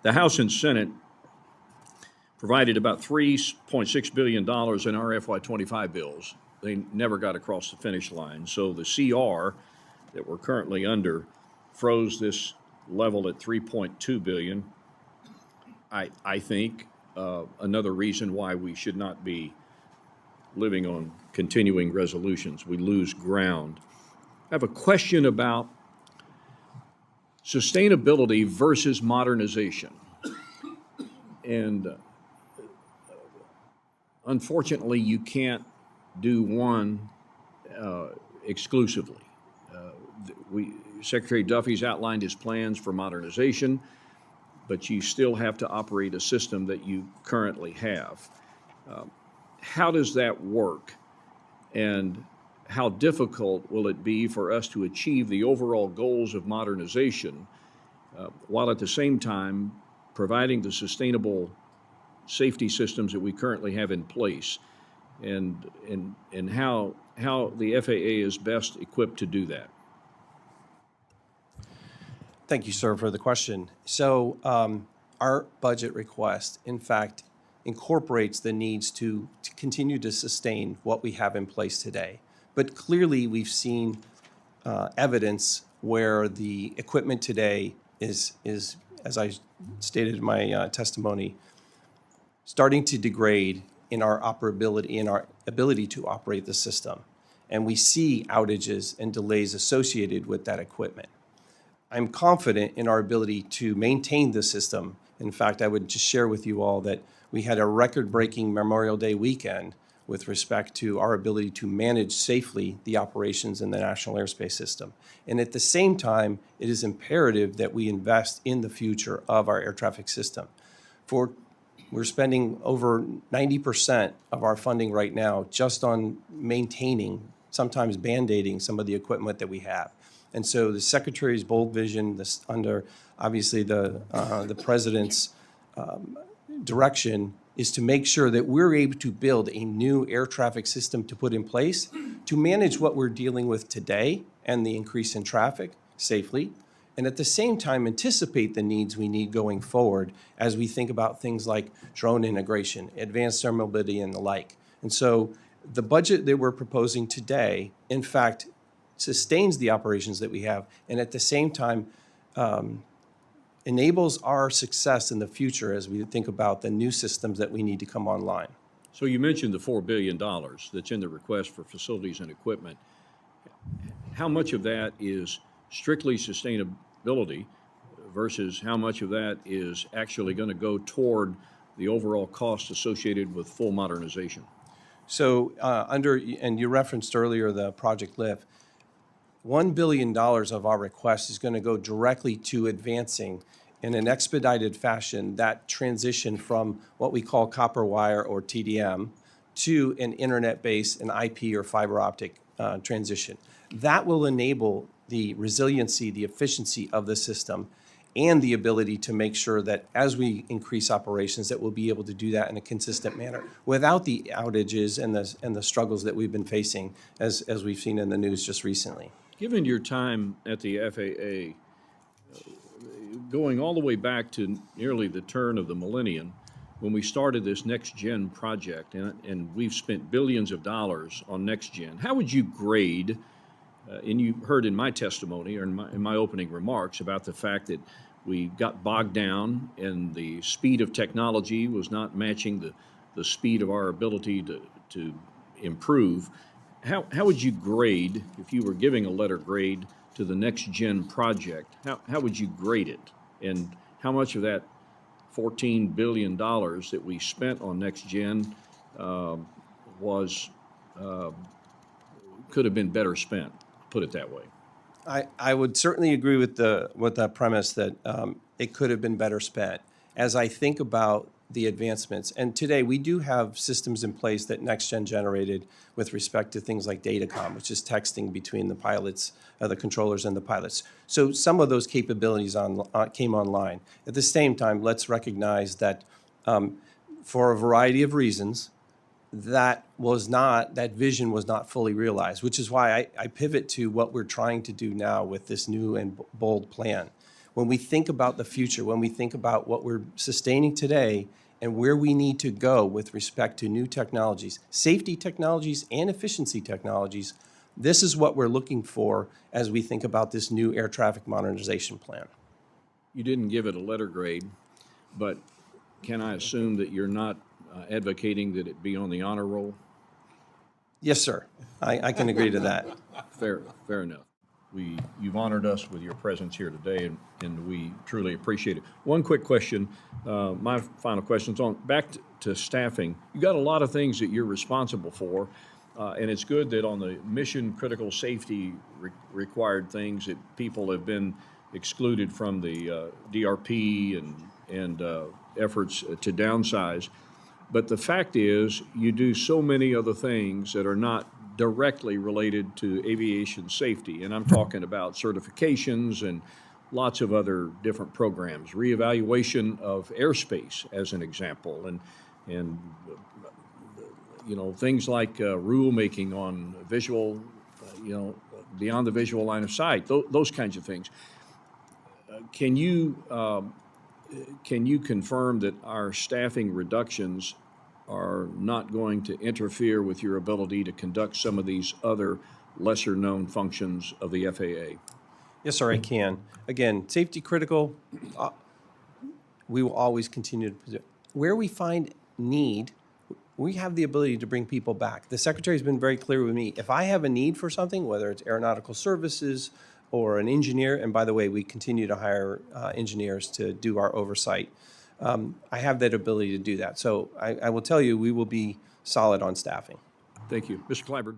The House and Senate provided about $3.6 billion in our FY25 bills. They never got across the finish line. So the CR that we're currently under froze this level at $3.2 billion. I think another reason why we should not be living on continuing resolutions. We lose ground. I have a question about sustainability versus modernization. And unfortunately, you can't do one exclusively. Secretary Duffy's outlined his plans for modernization, but you still have to operate a system that you currently have. How does that work? And how difficult will it be for us to achieve the overall goals of modernization while at the same time providing the sustainable safety systems that we currently have in place, and how the FAA is best equipped to do that? Thank you, sir, for the question. So our budget request, in fact, incorporates the needs to continue to sustain what we have in place today. But clearly, we've seen evidence where the equipment today is, as I stated in my testimony, starting to degrade in our operability, in our ability to operate the system. And we see outages and delays associated with that equipment. I'm confident in our ability to maintain the system. In fact, I would just share with you all that we had a record-breaking Memorial Day weekend with respect to our ability to manage safely the operations in the National Airspace System. And at the same time, it is imperative that we invest in the future of our air traffic system. We're spending over 90% of our funding right now just on maintaining, sometimes band-aiding some of the equipment that we have. And so the Secretary's bold vision, under obviously the President's direction, is to make sure that we're able to build a new air traffic system to put in place to manage what we're dealing with today and the increase in traffic safely, and at the same time anticipate the needs we need going forward as we think about things like drone integration, advanced air mobility, and the like. And so the budget that we're proposing today, in fact, sustains the operations that we have, and at the same time enables our success in the future as we think about the new systems that we need to come online. So you mentioned the $4 billion that's in the request for facilities and equipment. How much of that is strictly sustainability versus how much of that is actually going to go toward the overall cost associated with full modernization? So and you referenced earlier the Project LIFT, $1 billion of our request is going to go directly to advancing in an expedited fashion that transition from what we call copper wire or TDM to an internet-based, an IP or fiber optic transition. That will enable the resiliency, the efficiency of the system, and the ability to make sure that as we increase operations, that we'll be able to do that in a consistent manner without the outages and the struggles that we've been facing as we've seen in the news just recently. Given your time at the FAA, going all the way back to nearly the turn of the millennium, when we started this NextGen project, and we've spent billions of dollars on NextGen, how would you grade, and you heard in my testimony or in my opening remarks about the fact that we got bogged down and the speed of technology was not matching the speed of our ability to improve. How would you grade, if you were giving a letter grade to the NextGen project, how would you grade it? And how much of that $14 billion that we spent on NextGen could have been better spent, put it that way? I would certainly agree with that premise that it could have been better spent. As I think about the advancements, and today we do have systems in place that NextGen generated with respect to things like datacom, which is texting between the pilots, the controllers and the pilots. So some of those capabilities came online. At the same time, let's recognize that for a variety of reasons, that vision was not fully realized, which is why I pivot to what we're trying to do now with this new and bold plan. when we think about the future, when we think about what we're sustaining today and where we need to go with respect to new technologies, safety technologies and efficiency technologies, this is what we're looking for as we think about this new air traffic modernization plan. You didn't give it a letter grade, but can I assume that you're not advocating that it be on the honor roll? Yes, sir. I can agree to that. Fair enough. You've honored us with your presence here today, and we truly appreciate it. One quick question, my final question's on, back to staffing. You got a lot of things that you're responsible for, and it's good that on the mission-critical safety required things that people have been excluded from the DRP and efforts to downsize. But the fact is, you do so many other things that are not directly related to aviation safety. And I'm talking about certifications and lots of other different programs, reevaluation of airspace as an example, and you know, things like rulemaking on visual, beyond the visual line of sight, those kinds of things. Can you confirm that our staffing reductions are not going to interfere with your ability to conduct some of these other lesser-known functions of the FAA? Yes, sir, I can. Again, safety critical, we will always continue to, where we find need, we have the ability to bring people back. The Secretary's been very clear with me. If I have a need for something, whether it's aeronautical services or an engineer, and by the way, we continue to hire engineers to do our oversight, I have that ability to do that. So I will tell you, we will be solid on staffing. Thank you. Mr. Clyburn.